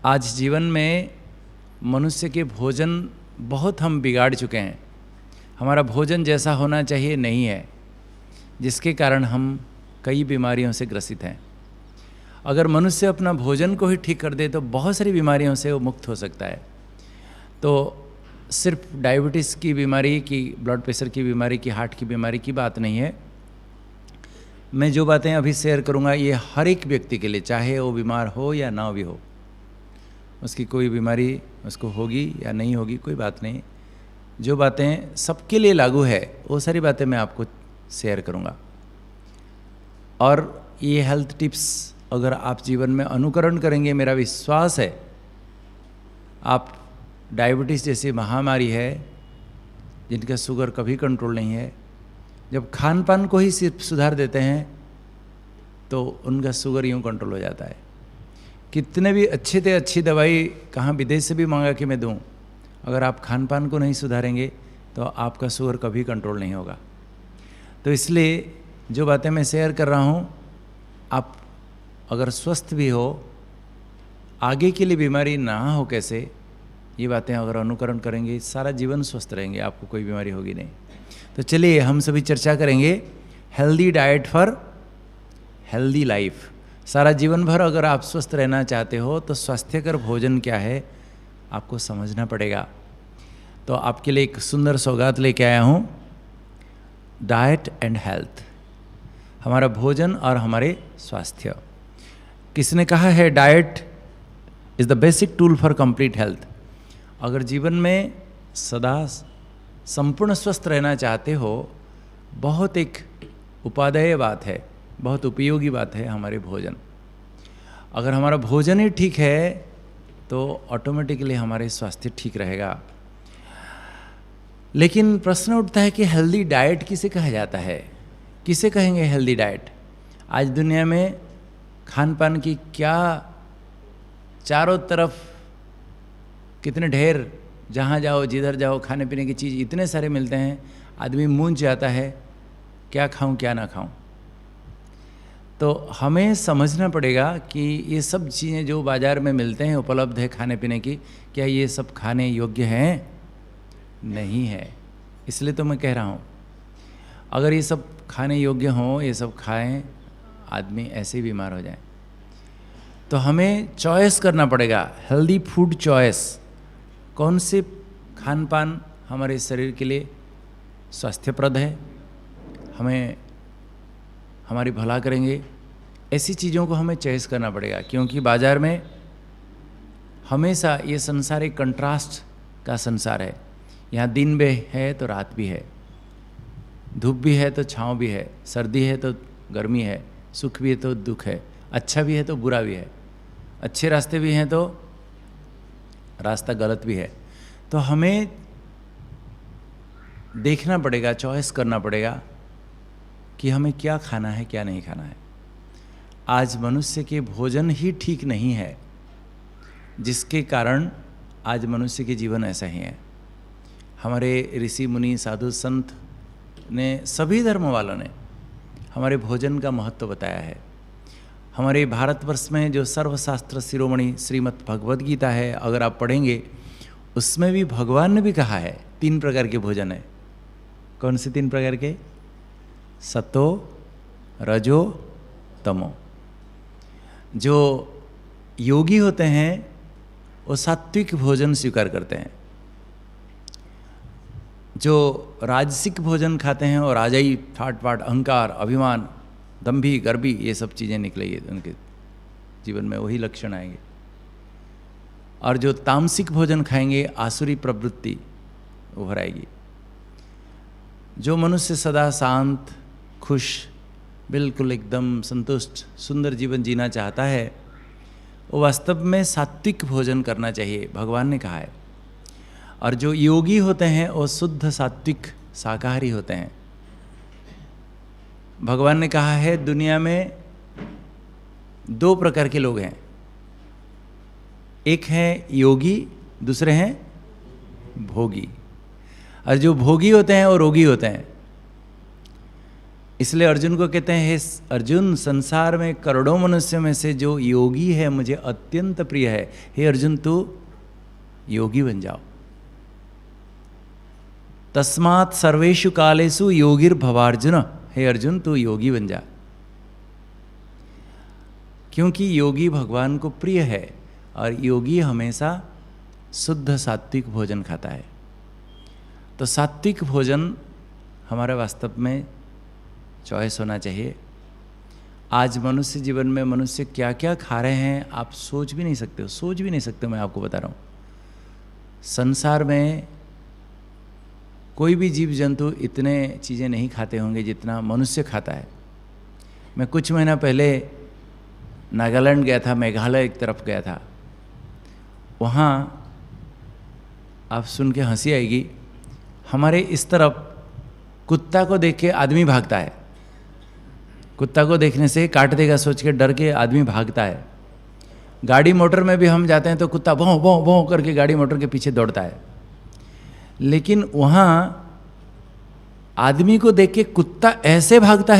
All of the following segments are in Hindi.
आज जीवन में मनुष्य के भोजन बहुत हम बिगाड़ चुके हैं। हमारा भोजन जैसा होना चाहिए नहीं है, जिसके कारण हम कई बीमारियों से ग्रसित हैं। अगर मनुष्य अपना भोजन को ही ठीक कर दे तो बहुत सारी बीमारियों से वो मुक्त हो सकता है। तो सिर्फ डायबिटीज़ की बीमारी की, ब्लड प्रेशर की बीमारी की, हार्ट की बीमारी की बात नहीं है। मैं जो बातें अभी शेयर करूंगा ये हर एक व्यक्ति के लिए, चाहे वो बीमार हो या ना भी हो, उसकी कोई बीमारी उसको होगी या नहीं होगी कोई बात नहीं। जो बातें सबके लिए लागू है वो सारी बातें मैं आपको शेयर करूंगा। और ये हेल्थ टिप्स अगर आप जीवन में अनुकरण करेंगे, मेरा विश्वास है आप डायबिटीज़ जैसी महामारी है जिनका शुगर कभी कंट्रोल नहीं है, जब खान पान को ही सिर्फ सुधार देते हैं तो उनका शुगर यूँ कंट्रोल हो जाता है। कितने भी अच्छे से अच्छी दवाई कहाँ विदेश से भी मंगा के मैं दूँ, अगर आप खान पान को नहीं सुधारेंगे तो आपका शुगर कभी कंट्रोल नहीं होगा। तो इसलिए जो बातें मैं शेयर कर रहा हूँ, आप अगर स्वस्थ भी हो, आगे के लिए बीमारी ना हो कैसे, ये बातें अगर अनुकरण करेंगे सारा जीवन स्वस्थ रहेंगे, आपको कोई बीमारी होगी नहीं। तो चलिए हम सभी चर्चा करेंगे healthy diet for healthy life. सारा जीवन भर अगर आप स्वस्थ रहना चाहते हो तो स्वास्थ्यकर भोजन क्या है आपको समझना पड़ेगा। तो आपके लिए एक सुंदर सौगात लेके आया हूँ, डाइट एंड हेल्थ, हमारा भोजन और हमारे स्वास्थ्य। किसने कहा है diet is the basic tool for complete health. अगर जीवन में सदा संपूर्ण स्वस्थ रहना चाहते हो, बहुत एक उपादेय बात है, बहुत उपयोगी बात है हमारे भोजन। अगर हमारा भोजन ही ठीक है तो ऑटोमेटिकली हमारे स्वास्थ्य ठीक रहेगा। लेकिन प्रश्न उठता है कि हेल्दी डाइट किसे कहा जाता है, किसे कहेंगे हेल्दी डाइट। आज दुनिया में खान पान की क्या चारों तरफ कितने ढेर, जहाँ जाओ जिधर जाओ खाने पीने की चीज़ इतने सारे मिलते हैं, आदमी मूंझ जाता है क्या खाऊं क्या ना खाऊं। तो हमें समझना पड़ेगा कि ये सब चीज़ें जो बाज़ार में मिलते हैं, उपलब्ध है खाने पीने की, क्या ये सब खाने योग्य हैं? नहीं है। इसलिए तो मैं कह रहा हूँ अगर ये सब खाने योग्य हों, ये सब खाएं, आदमी ऐसे ही बीमार हो जाए। तो हमें चॉइस करना पड़ेगा, हेल्दी फूड चॉइस। कौन से खान पान हमारे शरीर के लिए स्वास्थ्यप्रद है, हमें हमारी भला करेंगे, ऐसी चीज़ों को हमें चॉइस करना पड़ेगा। क्योंकि बाज़ार में हमेशा ये संसार एक कंट्रास्ट का संसार है। यहाँ दिन भी है तो रात भी है, धूप भी है तो छाँव भी है, सर्दी है तो गर्मी है, सुख भी है तो दुख है, अच्छा भी है तो बुरा भी है, अच्छे रास्ते भी हैं तो रास्ता गलत भी है। तो हमें देखना पड़ेगा, चॉइस करना पड़ेगा कि हमें क्या खाना है क्या नहीं खाना है। आज मनुष्य के भोजन ही ठीक नहीं है, जिसके कारण आज मनुष्य के जीवन ऐसा ही है। हमारे ऋषि मुनि साधु संत ने, सभी धर्म वालों ने हमारे भोजन का महत्व बताया है। हमारे भारतवर्ष में जो सर्वशास्त्र शिरोमणि श्रीमद् भगवद गीता है, अगर आप पढ़ेंगे उसमें भी भगवान ने भी कहा है 3 प्रकार के भोजन है। कौन से 3 प्रकार के? सतो, रजो, तमो। जो योगी होते हैं वो सात्विक भोजन स्वीकार करते हैं, जो राजसिक भोजन खाते हैं और राजाई ठाट बाट, अहंकार, अभिमान, दंभी, गर्भी, ये सब चीज़ें निकलेंगी उनके जीवन में, वही लक्षण आएंगे। और जो तामसिक भोजन खाएंगे, आसुरी प्रवृत्ति उभर आएगी। जो मनुष्य सदा शांत, खुश, बिल्कुल एकदम संतुष्ट, सुंदर जीवन जीना चाहता है, वो वास्तव में सात्विक भोजन करना चाहिए, भगवान ने कहा है। और जो योगी होते हैं वो शुद्ध सात्विक शाकाहारी होते हैं। भगवान ने कहा है दुनिया में 2 प्रकार के लोग हैं, एक है योगी, दूसरे हैं भोगी। और जो भोगी होते हैं वो रोगी होते हैं। इसलिए अर्जुन को कहते हैं, हे अर्जुन, संसार में करोड़ों मनुष्यों में से जो योगी है मुझे अत्यंत प्रिय है। हे अर्जुन, तू योगी बन जाओ। तस्मात् सर्वेषु कालेषु योगिर भवार्जुन। हे अर्जुन, तू योगी बन जा, क्योंकि योगी भगवान को प्रिय है और योगी हमेशा शुद्ध सात्विक भोजन खाता है। तो सात्विक भोजन हमारा वास्तव में चॉइस होना चाहिए। आज मनुष्य जीवन में मनुष्य क्या क्या खा रहे हैं आप सोच भी नहीं सकते हो, सोच भी नहीं सकते। मैं आपको बता रहा हूँ, संसार में कोई भी जीव जंतु इतने चीज़ें नहीं खाते होंगे जितना मनुष्य खाता है। मैं कुछ महीना पहले नागालैंड गया था, मेघालय एक तरफ गया था। वहाँ आप सुन के हंसी आएगी, हमारे इस तरफ कुत्ता को देख के आदमी भागता है। कुत्ता को देखने से काट देगा सोच के डर के आदमी भागता है। गाड़ी मोटर में भी हम जाते हैं तो कुत्ता भौं भौं भौं करके गाड़ी मोटर के पीछे दौड़ता है। लेकिन वहाँ आदमी को देख के कुत्ता ऐसे भागता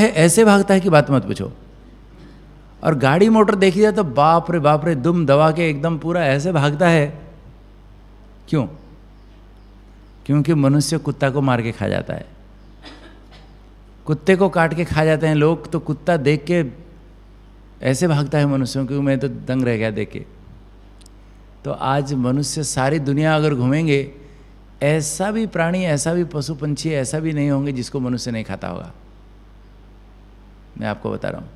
है कि बात मत पूछो। और गाड़ी मोटर देखी जाए तो बाप रे दुम दबा के एकदम पूरा ऐसे भागता है। क्यों? क्योंकि मनुष्य कुत्ता को मार के खा जाता है, कुत्ते को काट के खा जाते हैं लोग। तो कुत्ता देख के ऐसे भागता है मनुष्यों की, मैं तो दंग रह गया देख के। तो आज मनुष्य सारी दुनिया अगर घूमेंगे, ऐसा भी प्राणी, ऐसा भी पशु पंछी ऐसा भी नहीं होंगे जिसको मनुष्य नहीं खाता होगा। मैं आपको बता रहा हूँ।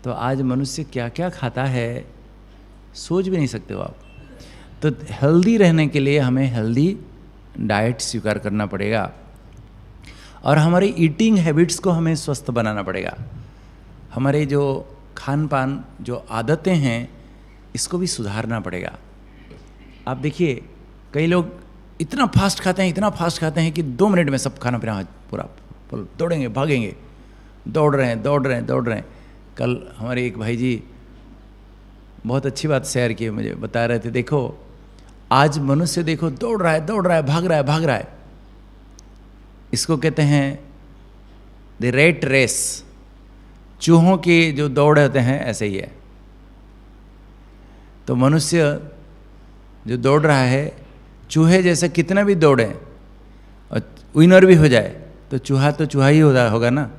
तो आज मनुष्य क्या क्या खाता है सोच भी नहीं सकते हो आप। तो हेल्दी रहने के लिए हमें हेल्दी डाइट स्वीकार करना पड़ेगा और हमारी ईटिंग हैबिट्स को हमें स्वस्थ बनाना पड़ेगा। हमारे जो खान पान जो आदतें हैं इसको भी सुधारना पड़ेगा। आप देखिए, कई लोग इतना फास्ट खाते हैं कि 2 मिनट में सब खाना पीना पूरा दौड़ेंगे भागेंगे, दौड़ रहे हैं। कल हमारे एक भाई जी बहुत अच्छी बात शेयर की, मुझे बता रहे थे, देखो आज मनुष्य देखो दौड़ रहा है, भाग रहा है। इसको कहते हैं द रेट रेस। चूहों की जो दौड़ होते हैं ऐसे ही है। तो मनुष्य जो दौड़ रहा है, चूहे जैसे कितना भी दौड़े और विनर भी हो जाए तो चूहा ही होगा ना।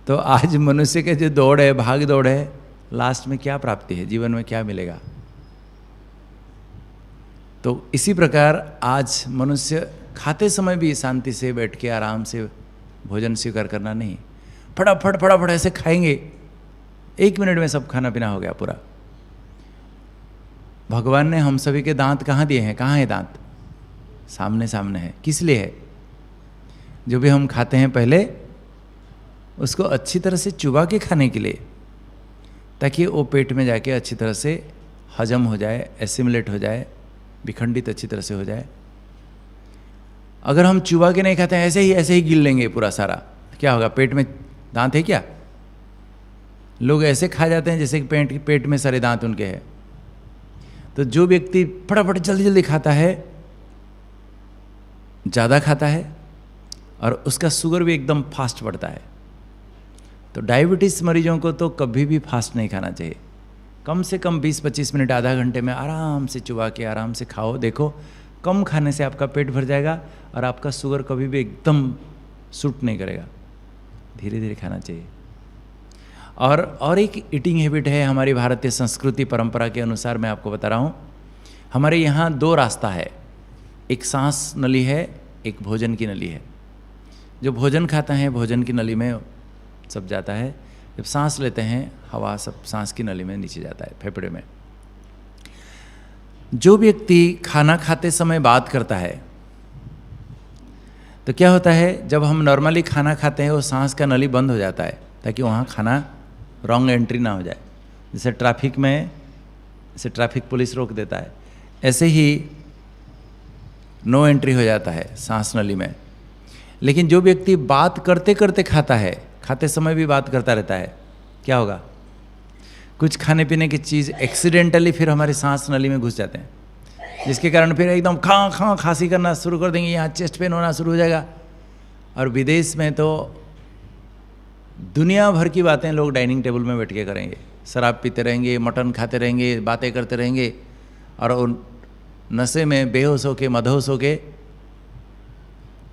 तो आज मनुष्य के जो दौड़ है, भाग दौड़ है, लास्ट में क्या प्राप्ति है, जीवन में क्या मिलेगा? तो इसी प्रकार आज मनुष्य खाते समय भी शांति से बैठ के आराम से भोजन स्वीकार करना नहीं, फटाफट ऐसे खाएंगे, 1 मिनट में सब खाना पीना हो गया पूरा। भगवान ने हम सभी के दांत कहाँ दिए हैं? कहाँ है दांत? सामने है। किस लिए है? जो भी हम खाते हैं पहले उसको अच्छी तरह से चुबा के खाने के लिए, ताकि वो पेट में जाके अच्छी तरह से हजम हो जाए, एसिमुलेट हो जाए, विखंडित अच्छी तरह से हो जाए। अगर हम चुबा के नहीं खाते हैं, ऐसे ही गिल लेंगे पूरा सारा, क्या होगा? पेट में दांत है क्या? लोग ऐसे खा जाते हैं जैसे कि पेट में सारे दांत उनके हैं। तो जो व्यक्ति फटाफट जल्दी खाता है, ज़्यादा खाता है और उसका शुगर भी एकदम फास्ट बढ़ता है। तो डायबिटीज़ मरीजों को तो कभी भी फास्ट नहीं खाना चाहिए। कम से कम 20-25 मिनट, आधा घंटे में आराम से चुबा के आराम से खाओ। देखो, कम खाने से आपका पेट भर जाएगा और आपका शुगर कभी भी एकदम सूट नहीं करेगा। धीरे धीरे खाना चाहिए। और एक ईटिंग हैबिट है हमारी भारतीय संस्कृति परंपरा के अनुसार, मैं आपको बता रहा हूँ। हमारे यहाँ 2 रास्ता है, एक सांस नली है, एक भोजन की नली है। जो भोजन खाता है भोजन की नली में सब जाता है, जब सांस लेते हैं हवा सब सांस की नली में नीचे जाता है, फेफड़े में। जो व्यक्ति खाना खाते समय बात करता है तो क्या होता है, जब हम नॉर्मली खाना खाते हैं वो सांस का नली बंद हो जाता है ताकि वहाँ खाना रॉन्ग एंट्री ना हो जाए। जैसे ट्रैफिक में जैसे ट्रैफिक पुलिस रोक देता है, ऐसे ही नो एंट्री हो जाता है सांस नली में। लेकिन जो व्यक्ति बात करते करते खाता है, खाते समय भी बात करता रहता है, क्या होगा? कुछ खाने पीने की चीज़ एक्सीडेंटली फिर हमारी सांस नली में घुस जाते हैं, जिसके कारण फिर एकदम खांसी करना शुरू कर देंगे, यहाँ चेस्ट पेन होना शुरू हो जाएगा। और विदेश में तो दुनिया भर की बातें लोग डाइनिंग टेबल में बैठ के करेंगे, शराब पीते रहेंगे, मटन खाते रहेंगे, बातें करते रहेंगे, और उन नशे में बेहोश होके मदहोश होके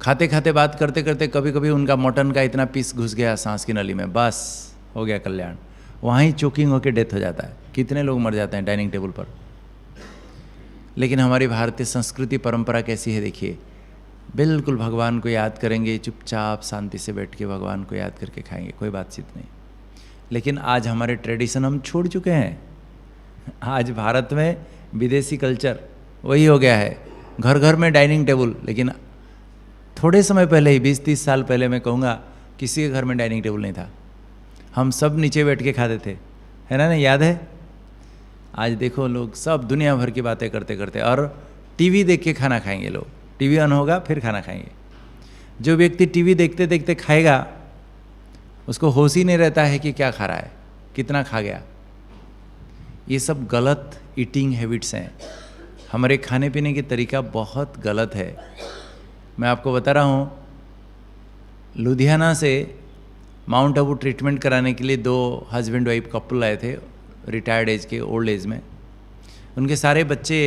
खाते खाते बात करते करते कभी कभी उनका मटन का इतना पीस घुस गया सांस की नली में, बस हो गया कल्याण, वहाँ ही चोकिंग होके डेथ हो जाता है। कितने लोग मर जाते हैं डाइनिंग टेबल पर। लेकिन हमारी भारतीय संस्कृति परंपरा कैसी है देखिए, बिल्कुल भगवान को याद करेंगे, चुपचाप शांति से बैठ के भगवान को याद करके खाएंगे, कोई बातचीत नहीं। लेकिन आज हमारे ट्रेडिशन हम छोड़ चुके हैं। आज भारत में विदेशी कल्चर वही हो गया है, घर घर में डाइनिंग टेबल। लेकिन थोड़े समय पहले ही 20-30 साल पहले मैं कहूँगा किसी के घर में डाइनिंग टेबल नहीं था, हम सब नीचे बैठ के खाते थे, है ना, नहीं याद है? आज देखो लोग सब दुनिया भर की बातें करते करते, और टीवी देख के खाना खाएंगे लोग, टीवी ऑन होगा फिर खाना खाएंगे। जो व्यक्ति टीवी देखते देखते खाएगा उसको होश ही नहीं रहता है कि क्या खा रहा है, कितना खा गया। ये सब गलत ईटिंग हैबिट्स हैं, हमारे खाने पीने की तरीका बहुत गलत है। मैं आपको बता रहा हूँ, लुधियाना से माउंट आबू ट्रीटमेंट कराने के लिए 2 हस्बैंड वाइफ कपल आए थे, रिटायर्ड एज के, ओल्ड एज में। उनके सारे बच्चे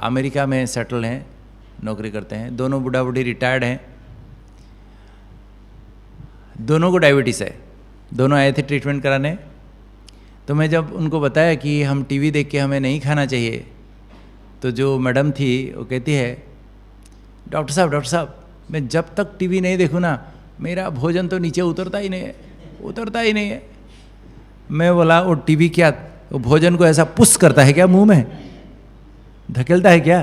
अमेरिका में सेटल हैं, नौकरी करते हैं, दोनों बूढ़ा बूढ़ी रिटायर्ड हैं, दोनों को डायबिटीज़ है, दोनों आए थे ट्रीटमेंट कराने। तो मैं जब उनको बताया कि हम टीवी देख के हमें नहीं खाना चाहिए, तो जो मैडम थी वो कहती है, डॉक्टर साहब मैं जब तक टीवी नहीं देखूँ ना, मेरा भोजन तो नीचे उतरता ही नहीं है। मैं बोला वो टीवी क्या, वो भोजन को ऐसा पुश करता है क्या, मुंह में धकेलता है क्या?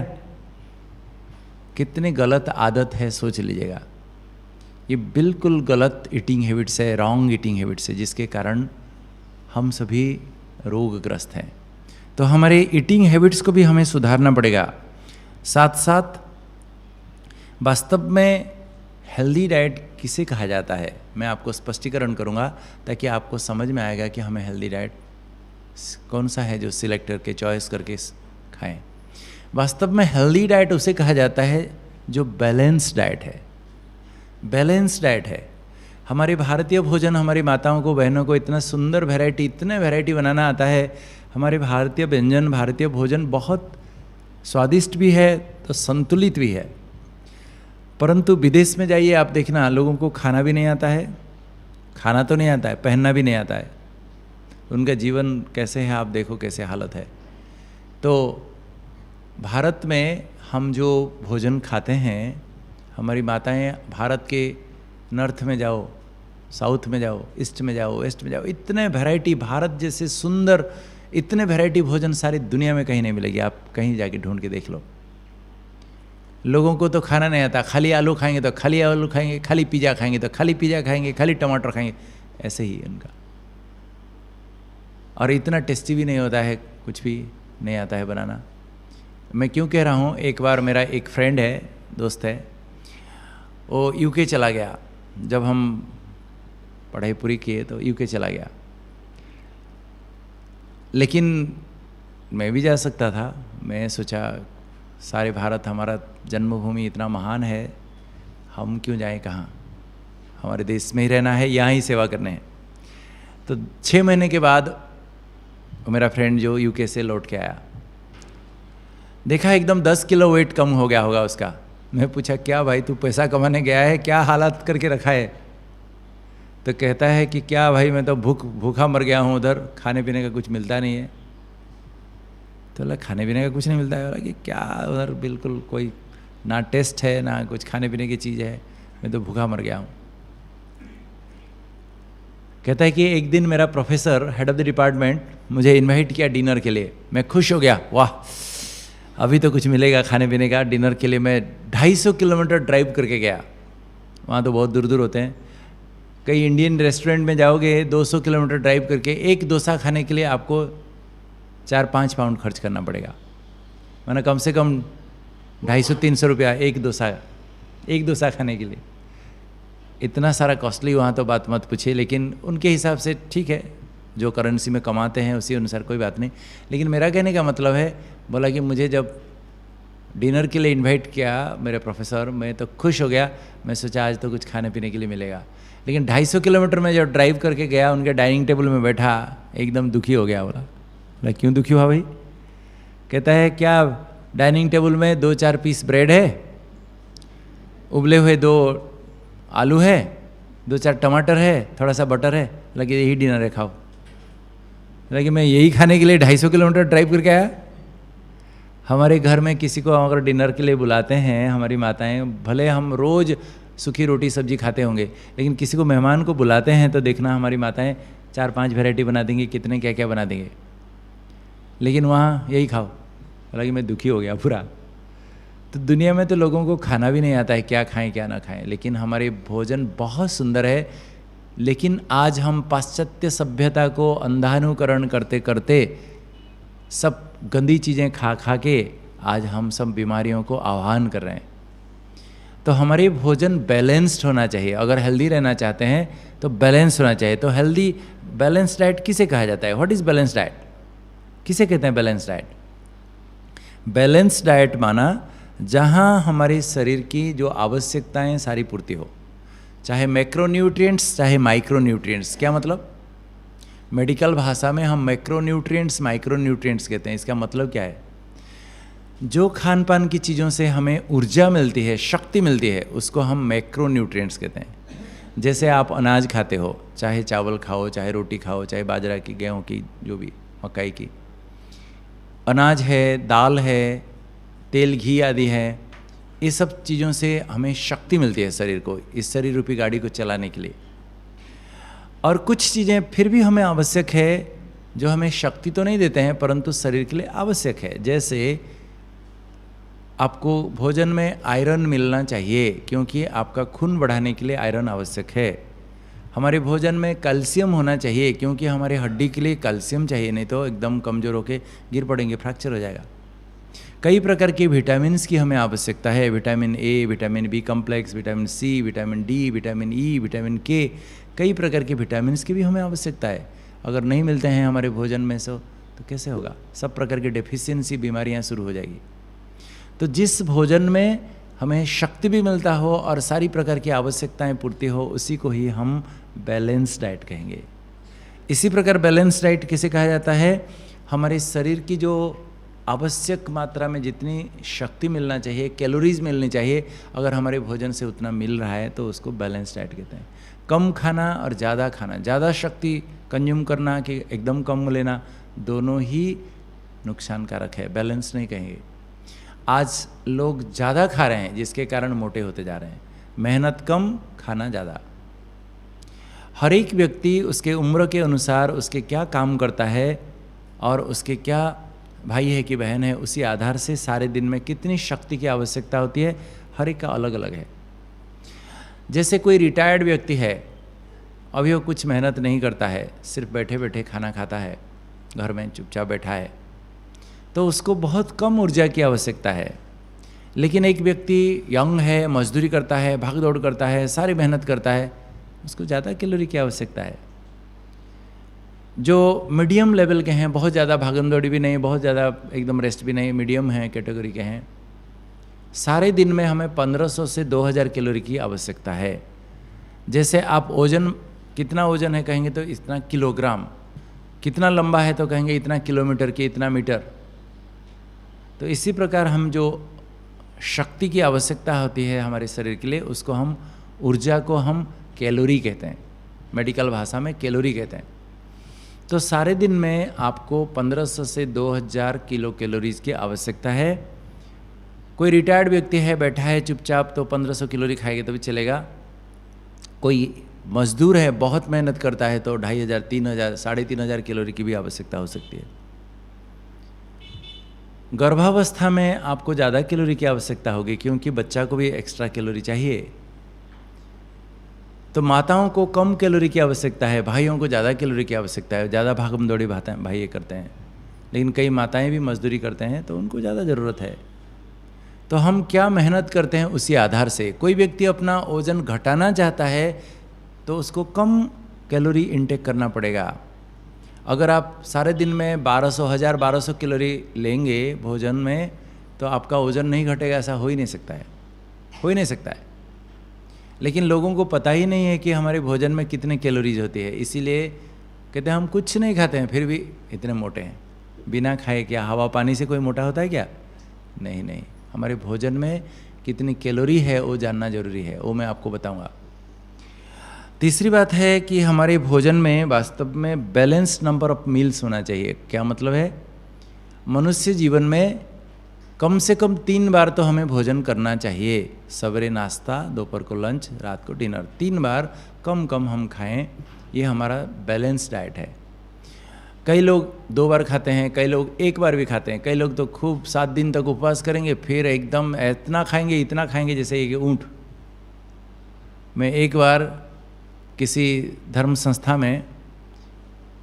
कितनी गलत आदत है, सोच लीजिएगा। ये बिल्कुल गलत ईटिंग हैबिट्स है, रॉन्ग ईटिंग हैबिट्स है, जिसके कारण हम सभी रोगग्रस्त हैं। तो हमारे ईटिंग हैबिट्स को भी हमें सुधारना पड़ेगा। साथ साथ वास्तव में हेल्दी डाइट किसे कहा जाता है, मैं आपको स्पष्टीकरण करूंगा ताकि आपको समझ में आएगा कि हमें हेल्दी डाइट कौन सा है जो सिलेक्ट करके चॉइस करके खाएं। वास्तव में हेल्दी डाइट उसे कहा जाता है जो बैलेंस डाइट है। बैलेंस डाइट है। हमारे भारतीय भोजन, हमारी माताओं को, बहनों को इतना सुंदर वैरायटी, इतने वैरायटी बनाना आता है। हमारे भारतीय व्यंजन, भारतीय भोजन बहुत स्वादिष्ट भी है तो संतुलित भी है। परंतु विदेश में जाइए आप देखना, लोगों को खाना भी नहीं आता है, खाना तो नहीं आता है, पहनना भी नहीं आता है। उनका जीवन कैसे है आप देखो, कैसे हालत है। तो भारत में हम जो भोजन खाते हैं, हमारी माताएं, भारत के नॉर्थ में जाओ, साउथ में जाओ, ईस्ट में जाओ, वेस्ट में जाओ, इतने वैरायटी, भारत जैसे सुंदर इतने वैरायटी भोजन सारी दुनिया में कहीं नहीं मिलेगी। आप कहीं जाके ढूंढ के देख लो। लोगों को तो खाना नहीं आता, खाली आलू खाएंगे तो खाली आलू खाएंगे, खाली पिज़्ज़ा खाएंगे तो खाली पिज़्ज़ा खाएंगे, खाली टमाटर खाएंगे, ऐसे ही उनका। और इतना टेस्टी भी नहीं होता है, कुछ भी नहीं आता है बनाना। मैं क्यों कह रहा हूँ, एक बार मेरा एक फ्रेंड है, दोस्त है, वो यूके चला गया। जब हम पढ़ाई पूरी किए तो यूके चला गया। लेकिन मैं भी जा सकता था। मैं सोचा सारे भारत हमारा जन्मभूमि इतना महान है, हम क्यों जाएं कहाँ, हमारे देश में ही रहना है, यहाँ ही सेवा करने हैं। तो 6 महीने के बाद मेरा फ्रेंड जो यूके से लौट के आया, देखा एकदम 10 किलो वेट कम हो गया होगा उसका। मैं पूछा क्या भाई तू पैसा कमाने गया है, क्या हालत करके रखा है? तो कहता है कि क्या भाई मैं तो भूखा मर गया हूँ, उधर खाने पीने का कुछ मिलता नहीं है। तो बोला खाने पीने का कुछ नहीं मिलता है? बोला कि क्या उधर बिल्कुल कोई ना टेस्ट है ना कुछ खाने पीने की चीज़ है, मैं तो भूखा मर गया हूँ। कहता है कि एक दिन मेरा professor, head of the department, मुझे इनवाइट किया डिनर के लिए। मैं खुश हो गया, वाह अभी तो कुछ मिलेगा खाने पीने का। डिनर के लिए मैं 250 किलोमीटर ड्राइव करके गया। वहाँ तो बहुत दूर दूर होते हैं। कई इंडियन रेस्टोरेंट में जाओगे 200 किलोमीटर ड्राइव करके एक डोसा खाने के लिए आपको 4-5 पाउंड खर्च करना पड़ेगा, माना कम से कम 250-300 रुपया एक डोसा खाने के लिए। इतना सारा कॉस्टली वहाँ तो बात मत पूछिए। लेकिन उनके हिसाब से ठीक है, जो करेंसी में कमाते हैं उसी अनुसार कोई बात नहीं। लेकिन मेरा कहने का मतलब है, बोला कि मुझे जब डिनर के लिए इनवाइट किया मेरे प्रोफेसर, मैं तो खुश हो गया। मैं सोचा आज तो कुछ खाने पीने के लिए मिलेगा। लेकिन 250 किलोमीटर में जब ड्राइव करके गया, उनके डाइनिंग टेबल में बैठा, एकदम दुखी हो गया। बोला क्यों दुखी हुआ भाई? कहता है क्या डाइनिंग टेबल में 2-4 पीस ब्रेड है, उबले हुए 2 आलू है, 2-4 टमाटर है, थोड़ा सा बटर है, लगे यही डिनर है, खाओ। लगे मैं यही खाने के लिए 250 किलोमीटर ड्राइव करके आया। हमारे घर में किसी को अगर डिनर के लिए बुलाते हैं, हमारी माताएं, भले हम रोज़ सूखी रोटी सब्जी खाते होंगे, लेकिन किसी को मेहमान को बुलाते हैं तो देखना हमारी माताएं 4-5 वैरायटी बना देंगी, कितने क्या क्या बना देंगे, लेकिन वहाँ यही खाओ। हालांकि मैं दुखी हो गया पूरा। तो दुनिया में तो लोगों को खाना भी नहीं आता है, क्या खाएं क्या ना खाएं, लेकिन हमारे भोजन बहुत सुंदर है। लेकिन आज हम पाश्चात्य सभ्यता को अंधानुकरण करते करते सब गंदी चीज़ें खा खा के आज हम सब बीमारियों को आह्वान कर रहे हैं। तो हमारे भोजन बैलेंस्ड होना चाहिए। अगर हेल्दी रहना चाहते हैं तो बैलेंस होना चाहिए। तो हेल्दी बैलेंस डाइट किसे कहा जाता है? What is balance diet? किसे कहते हैं बैलेंस डाइट? बैलेंस डाइट माना जहाँ हमारे शरीर की जो आवश्यकताएं सारी पूर्ति हो, चाहे मैक्रोन्यूट्रिएंट्स चाहे माइक्रोन्यूट्रिएंट्स। क्या मतलब? मेडिकल भाषा में हम मैक्रोन्यूट्रिएंट्स माइक्रोन्यूट्रिएंट्स कहते हैं। इसका मतलब क्या है? जो खान पान की चीज़ों से हमें ऊर्जा मिलती है, शक्ति मिलती है, उसको हम मैक्रोन्यूट्रिएंट्स कहते हैं। जैसे आप अनाज खाते हो, चाहे चावल खाओ, चाहे रोटी खाओ, चाहे बाजरा की, गेहूँ की, जो भी मकई की, अनाज है, दाल है, तेल घी आदि है, ये सब चीज़ों से हमें शक्ति मिलती है शरीर को, इस शरीर रूपी गाड़ी को चलाने के लिए। और कुछ चीज़ें फिर भी हमें आवश्यक है, जो हमें शक्ति तो नहीं देते हैं परंतु शरीर के लिए आवश्यक है। जैसे आपको भोजन में आयरन मिलना चाहिए, क्योंकि आपका खून बढ़ाने के लिए आयरन आवश्यक है। हमारे भोजन में कैल्शियम होना चाहिए, क्योंकि हमारे हड्डी के लिए कैल्शियम चाहिए, नहीं तो एकदम कमज़ोर होकर गिर पड़ेंगे, फ्रैक्चर हो जाएगा। कई प्रकार के विटामिन्स की हमें आवश्यकता है, vitamin A, vitamin B complex, vitamin C, vitamin D, vitamin E, vitamin K, कई प्रकार के विटामिन्स की भी हमें आवश्यकता है। अगर नहीं मिलते हैं हमारे भोजन में से तो कैसे होगा? सब प्रकार की डेफिशिएंसी बीमारियां शुरू हो जाएगी। तो जिस भोजन में हमें शक्ति भी मिलता हो और सारी प्रकार की आवश्यकताएं पूर्ति हो, उसी को ही हम बैलेंस डाइट कहेंगे। इसी प्रकार बैलेंस डाइट किसे कहा जाता है? हमारे शरीर की जो आवश्यक मात्रा में जितनी शक्ति मिलना चाहिए, कैलोरीज मिलनी चाहिए, अगर हमारे भोजन से उतना मिल रहा है तो उसको बैलेंस डाइट कहते हैं। कम खाना और ज़्यादा खाना, ज़्यादा शक्ति कंज्यूम करना कि एकदम कम लेना, दोनों ही नुकसानकारक है, बैलेंस नहीं कहेंगे। आज लोग ज़्यादा खा रहे हैं जिसके कारण मोटे होते जा रहे हैं। मेहनत कम, खाना ज़्यादा। हर एक व्यक्ति उसके उम्र के अनुसार उसके क्या काम करता है और उसके क्या भाई है कि बहन है, उसी आधार से सारे दिन में कितनी शक्ति की आवश्यकता होती है, हर एक का अलग अलग है। जैसे कोई रिटायर्ड व्यक्ति है, अभी वो कुछ मेहनत नहीं करता है, सिर्फ बैठे बैठे खाना खाता है, घर में चुपचाप बैठा है, तो उसको बहुत कम ऊर्जा की आवश्यकता है। लेकिन एक व्यक्ति यंग है, मजदूरी करता है, भाग दौड़ करता है, सारी मेहनत करता है, उसको ज़्यादा कैलोरी की आवश्यकता है। जो मीडियम लेवल के हैं, बहुत ज़्यादा भागम दौड़ी भी नहीं, बहुत ज़्यादा एकदम रेस्ट भी नहीं, मीडियम है कैटेगरी के हैं, सारे दिन में हमें 1500 से 2000 कैलोरी की आवश्यकता है। जैसे आप ओजन, कितना ओजन है कहेंगे तो इतना किलोग्राम, कितना लंबा है तो कहेंगे इतना किलोमीटर की, इतना मीटर। तो इसी प्रकार हम जो शक्ति की आवश्यकता होती है हमारे शरीर के लिए, उसको हम ऊर्जा को हम कैलोरी कहते हैं, मेडिकल भाषा में कैलोरी कहते हैं। तो सारे दिन में आपको 1500 से 2000 किलो कैलोरीज की आवश्यकता है। कोई रिटायर्ड व्यक्ति है, बैठा है चुपचाप, तो 1500 कैलोरी खाएगा तो भी चलेगा। कोई मजदूर है, बहुत मेहनत करता है, तो 2500, 3000, 3500 कैलोरी की भी आवश्यकता हो सकती है। गर्भावस्था में आपको ज़्यादा कैलोरी की आवश्यकता होगी, क्योंकि बच्चा को भी एक्स्ट्रा कैलोरी चाहिए। तो माताओं को कम कैलोरी की आवश्यकता है, भाइयों को ज़्यादा कैलोरी की आवश्यकता है। ज़्यादा भागम दौड़ी भाई ये करते हैं, लेकिन कई माताएं भी मजदूरी करते हैं, तो उनको ज़्यादा ज़रूरत है। तो हम क्या मेहनत करते हैं उसी आधार से। कोई व्यक्ति अपना वजन घटाना चाहता है तो उसको कम कैलोरी इंटेक करना पड़ेगा। अगर आप सारे दिन में 1200 कैलोरी लेंगे भोजन में, तो आपका वजन नहीं घटेगा, ऐसा हो ही नहीं सकता है, हो ही नहीं सकता है। लेकिन लोगों को पता ही नहीं है कि हमारे भोजन में कितने कैलोरीज होती है। इसीलिए कहते हैं हम कुछ नहीं खाते हैं फिर भी इतने मोटे हैं। बिना खाए क्या हवा पानी से कोई मोटा होता है क्या? नहीं नहीं, हमारे भोजन में कितनी कैलोरी है वो जानना जरूरी है, वो मैं आपको बताऊंगा। तीसरी बात है कि हमारे भोजन में वास्तव में बैलेंस्ड नंबर ऑफ मील्स होना चाहिए। क्या मतलब है? मनुष्य जीवन में कम से कम 3 बार तो हमें भोजन करना चाहिए। सवेरे नाश्ता, दोपहर को लंच, रात को डिनर, 3 बार कम कम हम खाएं। ये हमारा बैलेंस डाइट है। कई लोग 2 बार खाते हैं, कई लोग 1 बार भी खाते हैं, कई लोग तो खूब 7 दिन तक उपवास करेंगे, फिर एकदम इतना खाएंगे जैसे एक ऊँट। मैं एक बार किसी धर्म संस्था में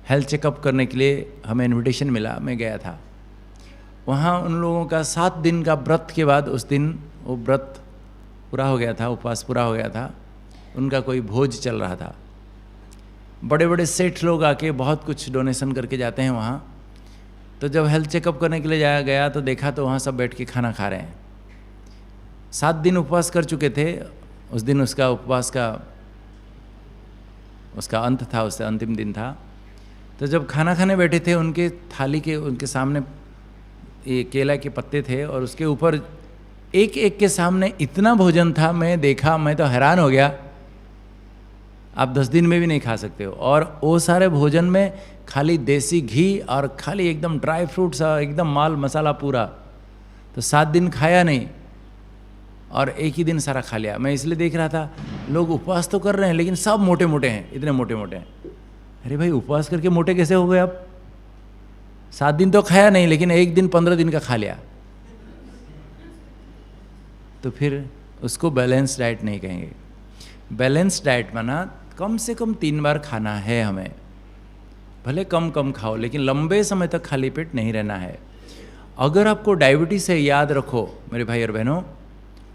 हेल्थ चेकअप करने के लिए हमें इनविटेशन मिला, मैं गया था। वहाँ उन लोगों का 7 दिन का व्रत के बाद उस दिन वो व्रत पूरा हो गया था, उपवास पूरा हो गया था, उनका कोई भोज चल रहा था। बड़े बड़े सेठ लोग आके बहुत कुछ डोनेशन करके जाते हैं वहाँ। तो जब हेल्थ चेकअप करने के लिए जाया गया तो देखा तो वहाँ सब बैठ के खाना खा रहे हैं। 7 दिन उपवास कर चुके थे, उस दिन उसका उपवास का उसका अंत था, उससे अंतिम दिन था। तो जब खाना खाने बैठे थे, उनके थाली के उनके सामने ये केला के पत्ते थे और उसके ऊपर एक एक के सामने इतना भोजन था, मैं देखा, मैं तो हैरान हो गया। आप 10 दिन में भी नहीं खा सकते हो। और वो सारे भोजन में खाली देसी घी और खाली एकदम ड्राई फ्रूट्स और एकदम माल मसाला पूरा। तो 7 दिन खाया नहीं और एक ही दिन सारा खा लिया। मैं इसलिए देख रहा था, लोग उपवास तो कर रहे हैं लेकिन सब मोटे मोटे हैं, इतने मोटे मोटे हैं। अरे भाई, उपवास करके मोटे कैसे हो गए आप? 7 दिन तो खाया नहीं लेकिन एक दिन 15 दिन का खा लिया। तो फिर उसको बैलेंस डाइट नहीं कहेंगे। बैलेंस डाइट माना कम से कम 3 बार खाना है हमें। भले कम कम खाओ लेकिन लंबे समय तक खाली पेट नहीं रहना है। अगर आपको डायबिटीज़ है, याद रखो मेरे भाई और बहनों,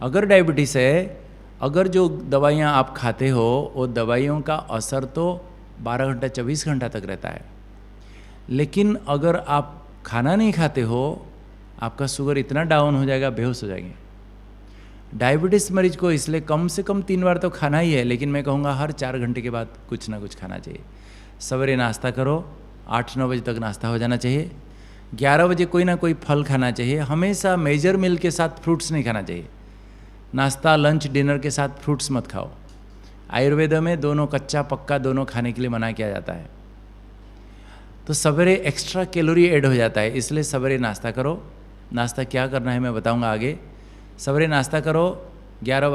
अगर डायबिटीज़ है, अगर जो दवाइयाँ आप खाते हो वो दवाइयों का असर तो 12 घंटा 24 घंटा तक रहता है। लेकिन अगर आप खाना नहीं खाते हो, आपका शुगर इतना डाउन हो जाएगा, बेहोश हो जाएंगे। डायबिटीज़ मरीज को इसलिए कम से कम 3 बार तो खाना ही है, लेकिन मैं कहूँगा हर 4 घंटे के बाद कुछ ना कुछ खाना चाहिए। सवेरे नाश्ता करो, 8-9 बजे तक नाश्ता हो जाना चाहिए। 11 बजे कोई ना कोई फल खाना चाहिए। हमेशा मेजर मील के साथ फ्रूट्स नहीं खाना चाहिए। नाश्ता, लंच, डिनर के साथ फ्रूट्स मत खाओ। आयुर्वेद में दोनों, कच्चा पक्का दोनों खाने के लिए मना किया जाता है। तो सवेरे एक्स्ट्रा कैलोरी ऐड हो जाता है, इसलिए सवेरे नाश्ता करो। नाश्ता क्या करना है मैं बताऊंगा आगे। सवेरे नाश्ता करो, 11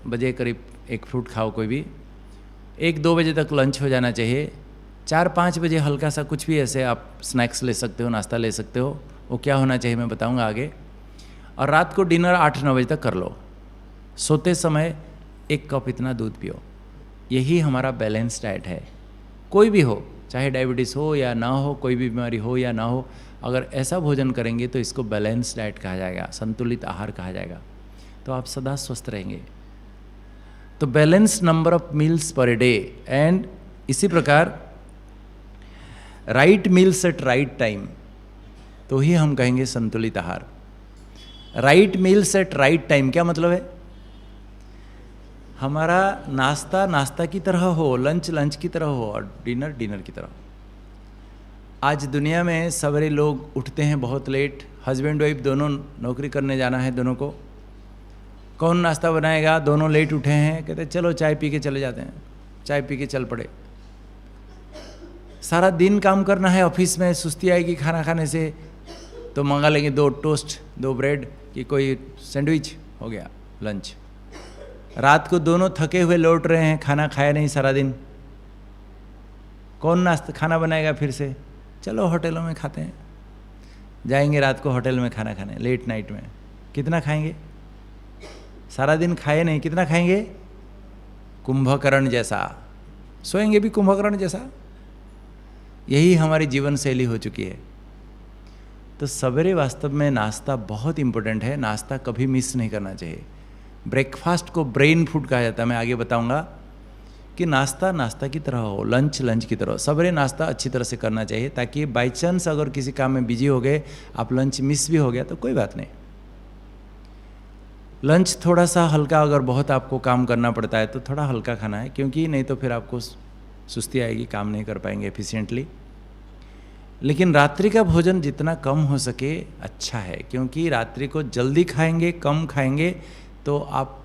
बजे करीब एक फ्रूट खाओ कोई भी। 1-2 बजे तक लंच हो जाना चाहिए। 4-5 बजे हल्का सा कुछ भी ऐसे आप स्नैक्स ले सकते हो, नाश्ता ले सकते हो। वो क्या होना चाहिए मैं बताऊंगा आगे। और रात को डिनर 8-9 बजे तक कर लो। सोते समय 1 कप इतना दूध पियो। यही हमारा बैलेंस डाइट है। कोई भी हो, चाहे डायबिटीज़ हो या ना हो, कोई भी बीमारी हो या ना हो, अगर ऐसा भोजन करेंगे तो इसको बैलेंस डाइट कहा जाएगा, संतुलित आहार कहा जाएगा। तो आप सदा स्वस्थ रहेंगे। तो balance number of meals per day and इसी प्रकार right meals at right time, तो ही हम कहेंगे संतुलित आहार। Right meals at right time क्या मतलब है? हमारा नाश्ता नाश्ता की तरह हो, लंच लंच की तरह हो और डिनर डिनर की तरह। आज दुनिया में सवेरे लोग उठते हैं बहुत लेट, हस्बैंड वाइफ दोनों नौकरी करने जाना है दोनों को। कौन नाश्ता बनाएगा? दोनों लेट उठे हैं, कहते चलो चाय पी के चले जाते हैं। चाय पी के चल पड़े। सारा दिन काम करना है ऑफिस में, सुस्ती आएगी खाना खाने से, तो मंगा लेंगे 2 टोस्ट, 2 ब्रेड कि कोई सैंडविच, हो गया लंच। रात को दोनों थके हुए लौट रहे हैं, खाना खाया नहीं सारा दिन। कौन नाश्ता खाना बनाएगा फिर से? चलो होटलों में खाते हैं। जाएंगे रात को होटल में खाना खाने, लेट नाइट में। कितना खाएंगे? सारा दिन खाए नहीं, कितना खाएंगे? कुंभकर्ण जैसा। सोएंगे भी कुंभकर्ण जैसा। यही हमारी जीवन शैली हो चुकी है। तो सवेरे वास्तव में नाश्ता बहुत इम्पोर्टेंट है। नाश्ता कभी मिस नहीं करना चाहिए। ब्रेकफास्ट को ब्रेन फूड कहा जाता है। मैं आगे बताऊंगा कि नाश्ता नाश्ता की तरह हो, लंच लंच की तरह। सवेरे नाश्ता अच्छी तरह से करना चाहिए, ताकि बाई चांस अगर किसी काम में बिजी हो गए, आप लंच मिस भी हो गया तो कोई बात नहीं। लंच थोड़ा सा हल्का, अगर बहुत आपको काम करना पड़ता है तो थोड़ा हल्का खाना है, क्योंकि नहीं तो फिर आपको सुस्ती आएगी, काम नहीं कर पाएंगे एफिशिएंटली। लेकिन रात्रि का भोजन जितना कम हो सके अच्छा है, क्योंकि रात्रि को जल्दी खाएंगे, कम खाएंगे तो आप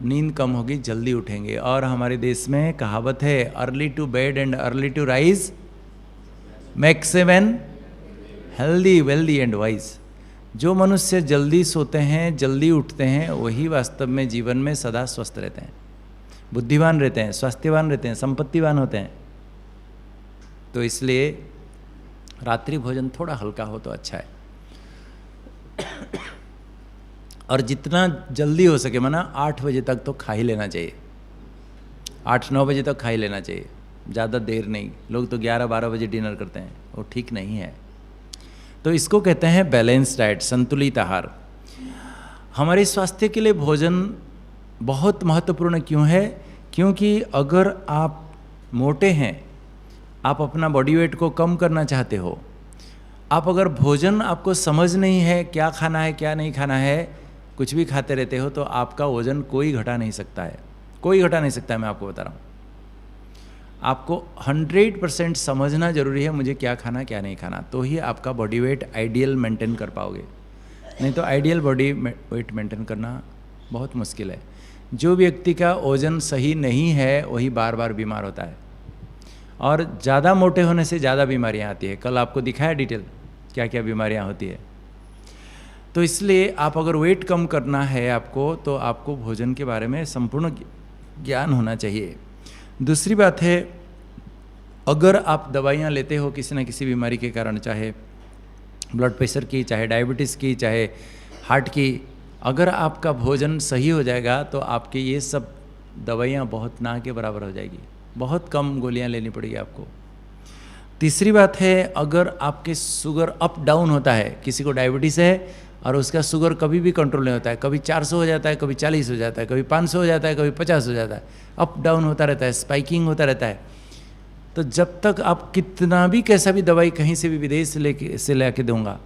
नींद कम होगी, जल्दी उठेंगे। और हमारे देश में कहावत है, early to bed and early to rise makes a man healthy wealthy and wise. जो मनुष्य जल्दी सोते हैं, जल्दी उठते हैं, वही वास्तव में जीवन में सदा स्वस्थ रहते हैं, बुद्धिमान रहते हैं, स्वास्थ्यवान रहते हैं, संपत्तिवान होते हैं। तो इसलिए रात्रि भोजन थोड़ा हल्का हो तो अच्छा है। और जितना जल्दी हो सके, माना 8 बजे तक तो खा ही लेना चाहिए, 8-9 बजे तक खा ही लेना चाहिए, ज़्यादा देर नहीं। लोग तो 11-12 बजे डिनर करते हैं, वो ठीक नहीं है। तो इसको कहते हैं बैलेंस डाइट, संतुलित आहार। हमारे स्वास्थ्य के लिए भोजन बहुत महत्वपूर्ण क्यों है? क्योंकि अगर आप मोटे हैं, आप अपना बॉडी वेट को कम करना चाहते हो, आप अगर भोजन आपको समझ नहीं है क्या खाना है क्या नहीं खाना है, कुछ भी खाते रहते हो, तो आपका वजन कोई घटा नहीं सकता है, कोई घटा नहीं सकता है। मैं आपको बता रहा हूँ, आपको 100% समझना जरूरी है मुझे क्या खाना क्या नहीं खाना, तो ही आपका बॉडी वेट आइडियल मेंटेन कर पाओगे। नहीं तो आइडियल बॉडी वेट मेंटेन करना बहुत मुश्किल है। जो व्यक्ति का वजन सही नहीं है वही बार बार बीमार होता है, और ज़्यादा मोटे होने से ज़्यादा बीमारियां आती है। कल आपको दिखाया डिटेल क्या क्या बीमारियां होती है। तो इसलिए आप अगर वेट कम करना है आपको, तो आपको भोजन के बारे में संपूर्ण ज्ञान होना चाहिए। दूसरी बात है, अगर आप दवाइयाँ लेते हो किसी न किसी बीमारी के कारण, चाहे ब्लड प्रेशर की, चाहे डायबिटीज़ की, चाहे हार्ट की, अगर आपका भोजन सही हो जाएगा तो आपके ये सब दवाइयाँ बहुत ना के बराबर हो जाएगी, बहुत कम गोलियाँ लेनी पड़ेगी आपको। तीसरी बात है, अगर आपके शुगर अप डाउन होता है, किसी को डायबिटीज़ है और उसका शुगर कभी भी कंट्रोल नहीं होता है, कभी 400 हो जाता है, कभी 40 हो जाता है, कभी 500 हो जाता है, कभी 50 हो जाता है, अप डाउन होता रहता है, स्पाइकिंग होता रहता है। तो जब तक आप कितना भी कैसा भी दवाई कहीं से भी विदेश से लेके दूंगा,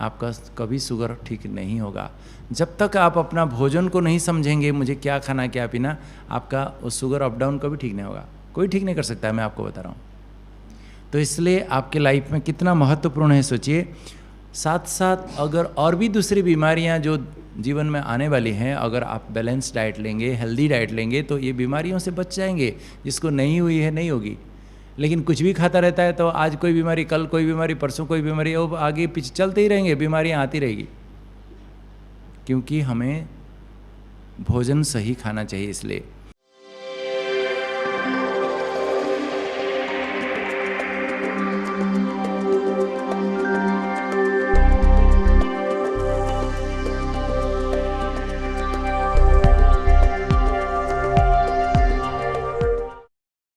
आपका कभी शुगर ठीक नहीं होगा। जब तक आप अपना भोजन को नहीं समझेंगे, मुझे क्या खाना क्या पीना, आपका वो शुगर अप डाउन कभी ठीक नहीं होगा, कोई ठीक नहीं कर सकता है, मैं आपको बता रहा हूँ। तो इसलिए आपके लाइफ में कितना महत्वपूर्ण है सोचिए। साथ साथ अगर और भी दूसरी बीमारियां जो जीवन में आने वाली हैं, अगर आप बैलेंस डाइट लेंगे, हेल्दी डाइट लेंगे, तो ये बीमारियों से बच जाएंगे। जिसको नहीं हुई है नहीं होगी, लेकिन कुछ भी खाता रहता है तो आज कोई बीमारी, कल कोई बीमारी, परसों कोई बीमारी, वो आगे पीछे चलते ही रहेंगे, बीमारियां आती रहेगी। क्योंकि हमें भोजन सही खाना चाहिए इसलिए।